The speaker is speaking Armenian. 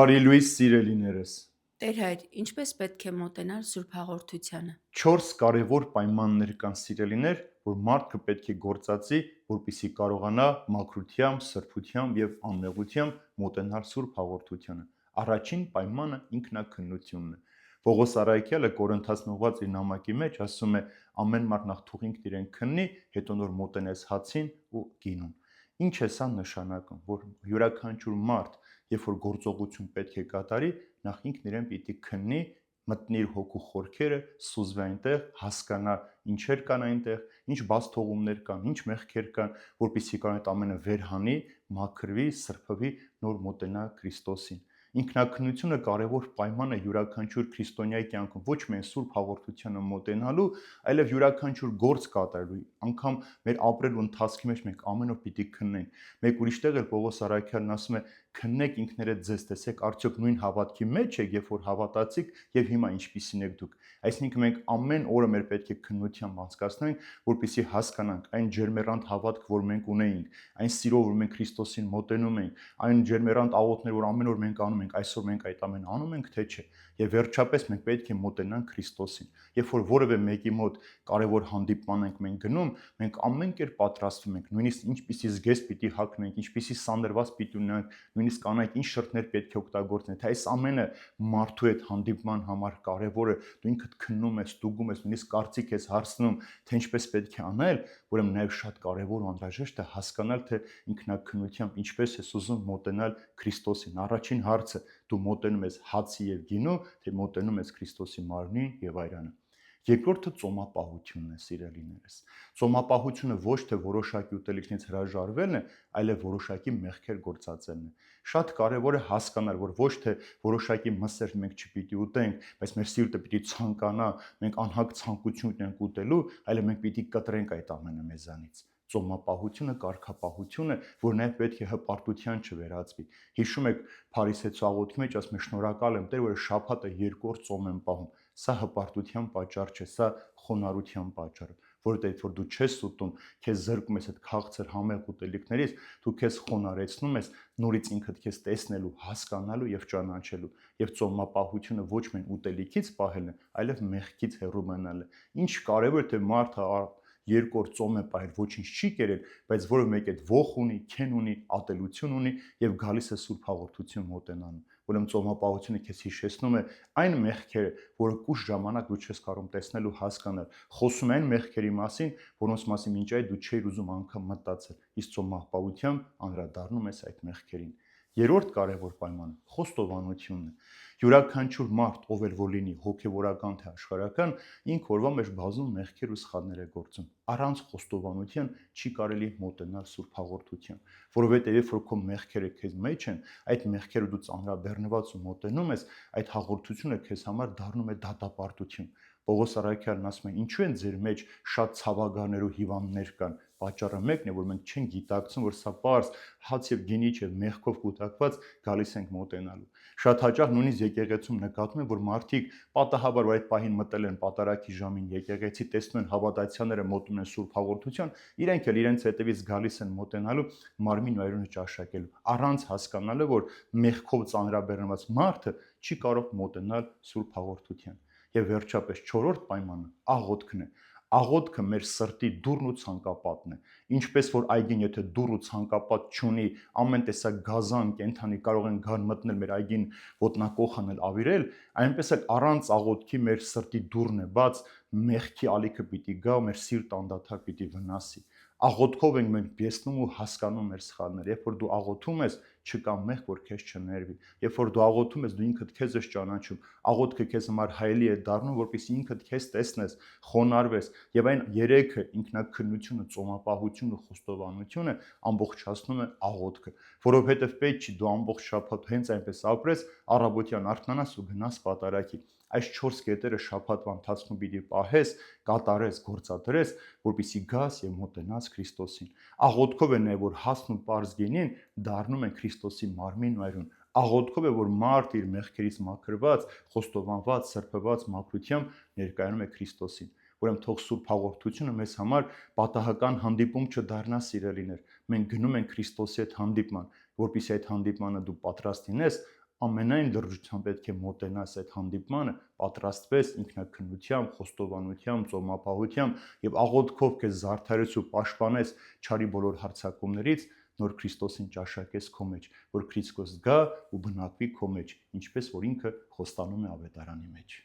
Բարի լույս սիրելիներս։ Տեր հայր, ինչպես պետք է մոտենալ Սուրբ Հաղորդությանը։ 4 կարևոր պայմաններ կան սիրելիներ, որ մարդը պետք է գործածի, որպեսզի կարողանա մաքրությամբ, սրբությամբ եւ անմեղությամբ մոտենալ Սուրբ Հաղորդությանը։ Առաջին պայմանը ինքնակնությունն է։ Պողոս Արաքյալը Կորինթացին ուղղված իր նամակի մեջ ասում է. ամեն մարդ նախ թող ինքն իրեն քննի, հետո նոր մոտենես հացին ու գինուն։ Ինչ է սա նշանակում, որ յուրաքանչյուր մարդ, երբ որ գործողություն պետք է կատարի, նախ ինքն իրեն պիտի քննի, մտնի իր հոգու խորքերը, սուզվի այնտեղ, հասկանա ինչեր կան այնտեղ, ինչ բաց թողումներ կան, ինչ մեղքեր կան, որպեսզի կարող այդ ամենը վերհանի, մաքրվի, սրբվի, նոր մոտենա Քրիստոսին։ Ինքնակնությունը կարևոր պայման է յուրաքանչյուր քրիստոնյայի կյանքում, ոչ միայն Սուրբ Հաղորդությանը մոտենալու, այլև յուրաքանչյուր գործ կատարելու, անգամ մեր ապրելու ընթացքի մեջ մենք ամեն օր պիտի քննենք։ Մեկ ուրիշ տեղ էլ Պողոս Արաքյալն ասում է. քննեք ինքներդ ձեզ, տեսեք արդյոք նույն հավատքի մեջ եք, երբ որ հավատացիք, եւ հիմա ինչպիսին եք դուք։ Այսինքն մենք ամեն օրը մեր պետք է քննությամբ անցկացնենք, որպեսզի հասկանանք այն ջերմեռանդ հավատք, որ մենք ունեինք, այն սիրով, որ մենք Քրիստոսին մոտենում ենք, այն ջերմեռանդ աղոթներ, որ ամեն օր մենք անում ենք, այսօր մենք այդ ամենը անում ենք, թե չէ։ Եվ վերջապես մենք պետք է մոտենանք Քրիստոսին։ Երբ որ որևէ մեկի մոտ կարևոր հանդիպման ենք մենք գնում, մենք ամեն կերպ պատրաստվում ենք, նույնիսկ ինչպիսի զգեստ պիտի հագնենք, ինչպիսի սանրված պիտի ունենանք, նույնիսկ կանայք ինչ շրթներ պետք է օգտագործեն, թե այս ամենը մարդու հետ հանդիպման համար կարևոր է, դու ինքդ քննում ես, ստուգում ես, նույնիսկ կարծիք ես հարցնում, թե ինչպես պետք է անել, ուրեմն նաև շատ կարևոր ու անհրաժեշտ է հասկանալ, թե ինքնակնությամբ ինչպես ես ուզում մոտենալ Քրիստոսին։ Առաջին հարցը՝ դու մոտենում ես հացի եւ գինու, թե մոտենում ես Քրիստոսի մարմնին եւ այրանը։ Երկրորդը ծոմապահությունն է, սիրելիներս։ Ծոմապահությունը ոչ թե որոշակի ուտելիքներից հրաժարվելն է, այլև որոշակի մեղքեր գործածելն է։ Շատ կարևոր է հասկանալ, որ ոչ թե որոշակի մսեր մենք չպիտի ուտենք, բայց մեր սիրտը պիտի ցանկանա, մենք անհագ ցանկություն ունենք ուտելու, այլև մենք պիտի կտրենք այդ ամենը մեզանից։ Ծոմապահությունը կարգապահություն է, որ նաև պետք է հպարտության չվերածվի։ Հիշում եք, Փարիսեցու աղոթքի մեջ ասում է. շնորհակալ եմ Տեր, որ շաբաթը 2 օր ծոմ եմ պահում։ Սա հպարտության պատճառ չէ, սա խոնարհության պատճառ է, որովհետև որ դու չես ուտում, քեզ զրկում ես այդ քաղցր համեղ ուտելիքներից, դու քեզ խոնարհեցնում ես նորից ինքդ քեզ տեսնելու, հասկանալու եւ ճանաչելու։ Եվ ծոմապահությունը ոչ միայն ուտելիքից պահելն է, այլև մեղքից հեռու մնալը։ Ինչ կարևոր է, թե մարդը 2 օր ծոմ է պահել, ոչինչ չի կերել, բայց որը մեկ այդ ոխ ունի, քեն ունի, ատելություն ունի եւ գալիս է Սուրբ Հաղորդություն մոտենալու։ Ուրեմն ծոմապահությունը քեզ հիշեցնում է այն մեղքերը, որը կուշ ժամանակ դու չես կարող տեսնել ու հասկանալ։ Խոսում են մեղքերի մասին, որոնց մասին մինչ այդ դու չէիր ուզում անգամ մտածել։ Իսկ ծոմապահությամբ անդրադառնում ես այդ մեղքերին։ Երրորդ կարևոր պայմանը խոստովանությունն է։ Յուրաքանչյուր մարդ, ով էլ որ լինի, հոգևորական թե աշխարհական, ինք օրվա մեջ բազում մեղքեր ու սխալներ է գործում։ Առանց խոստովանության չի կարելի մոտենալ Սուրբ Հաղորդության, որովհետև երբ որ քո մեղքերը քեզ մեջ են, այդ մեղքերը դու ծանրաբեռնված ու մոտենում ես, այդ հաղորդությունը քեզ համար դառնում է դատապարտություն։ Պողոս Արաքյալն ասում է. ինչու են ձեր մեջ շատ ցավագարներ ու հիվանդներ կան։ Պատճառը մեկն է, որ մենք չենք գիտակցում, որ սա պարզ հաց եւ գինի չէ, մեղքով կուտակված գալիս ենք մոտենալու։ Շատ հաճախ նույնիսկ եկեղեցում նկատում եմ, որ մարդիկ պատահաբար որ այդ պահին մտել են պատարագի ժամին եկեղեցի, տեսնում են հավատացյալները մոտենում են Սուրբ Հաղորդության, իրենք էլ իրենց հետևից գալիս են մոտենալու մարմին ու այրունը ճաշակելու, առանց հասկանալը, որ մեղքով ծանրաբեռնված մարդը չի կարող մոտենալ Սուրբ Հաղորդության։ Եվ վերջապես 4-րդ պայմանը աղոթքն է։ Աղոթքը մեր սրտի դուռն ու ցանկապատն է։ Ինչպես որ այգին, եթե դուռ ու ցանկապատ չունի, ամեն տեսակ գազան, կենդանի կարող են գան մտնել մեր այգին ոտնակոխ անել, ավիրել, այնպես էլ առանց աղոթքի մեր սրտի դուռն է բաց, մեղքի ալիքը պիտի գա, մեր սիրտը անդադար պիտի վնասի։ Աղոթքով ենք մենք տեսնում ու հասկանում մեր սխալները։ Երբ որ դու աղոթում ես, չկա մեղք, որ քեզ չներվի։ Երբ որ դու աղոթում ես, դու ինքդ քեզ ես ճանաչում։ Աղոթքը քեզ համար հայելի է դառնում, որպեսզի ինքդ քեզ տեսնես, խոնարհվես, եւ այն երեքը՝ ինքնակնությունը, ծոմապահությունը, խոստովանությունը ամբողջացնում է աղոթքը, որովհետեւ պետք չի դու ամբողջ շաբաթ հենց այնպես ապրես, առավոտյան արթնանաս ու գնաս պատարագի։ Այս 4 կետերը շաբաթվա ընթացքում պիտի պահես, կատարես, գործադրես, որպեսզի գաս եւ մոտենաս Քրիստոսին։ Աղոթքով է նաեւ որ հասն ու պարզ գինին դառնում են Քրիստոսի մարմին ու այրուն։ Աղոթքով է, որ մարդ իր մեղքերից մաքրված, խոստովանված, սրբված մաքրությամբ ներկայանում է Քրիստոսին։ Ուրեմն թող Սուրբ Հաղորդությունը մեզ համար պատահական հանդիպում չդառնա, սիրելիներ։ Մենք գնում ենք Քրիստոսի հետ հանդիպման, որպեսզի այդ հանդիպմանը դու պատրաստ լինես, ամենայն լրջությամբ պետք է մոտենաս այդ հանդիպմանը, պատրաստվես ինքնաքննությամբ, խոստովանությամբ, ծոմապահությամբ եւ աղոթքով քեզ զարդարես ու պաշտպանես չարի բոլոր հարձակումներից, նոր Քրիստոսին ճաշակես քո մեջ, որ Քրիստոս գա ու բնակվի քո մեջ, ինչպես որ ինքը խոստանում է ավետարանի մեջ։